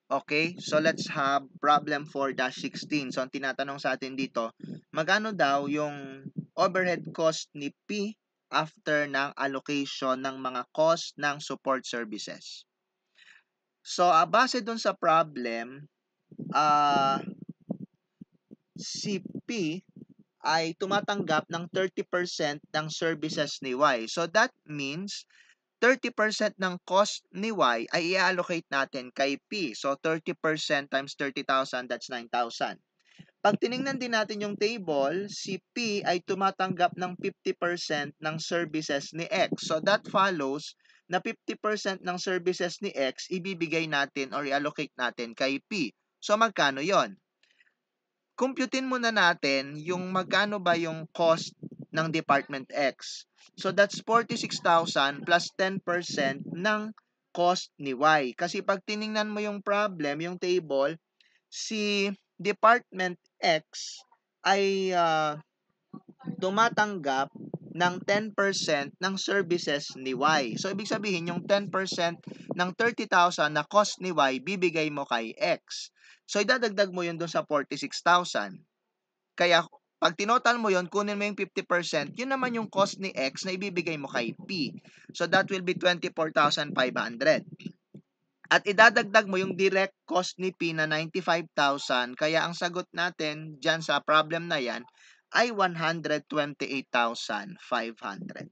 Okay? So, let's have problem 4-16. So, ang tinatanong sa atin dito, magkano daw yung overhead cost ni P after ng allocation ng mga cost ng support services? So, base dun sa problem, ah, si P ay tumatanggap ng 30% ng services ni Y. So, that means 30% ng cost ni Y ay i-allocate natin kay P. So, 30% times 30,000, that's 9,000. Pag tiningnan din natin yung table, si P ay tumatanggap ng 50% ng services ni X. So, that follows na 50% ng services ni X, ibibigay natin or i-allocate natin kay P. So, magkano yon? Kumputin muna natin yung magkano ba yung cost ng Department X. So that's 46,000 plus 10% ng cost ni Y. Kasi pag tiningnan mo yung problem, yung table, si Department X ay tumatanggap ng 10% ng services ni Y. So, ibig sabihin, yung 10% ng 30,000 na cost ni Y, bibigay mo kay X. So, idadagdag mo yun dun sa 46,000. Kaya, pag tinotal mo yun, kunin mo yung 50%, yun naman yung cost ni X na ibibigay mo kay P. So, that will be 24,500. At idadagdag mo yung direct cost ni P na 95,000. Kaya ang sagot natin dyan sa problem na yan ay 128,500.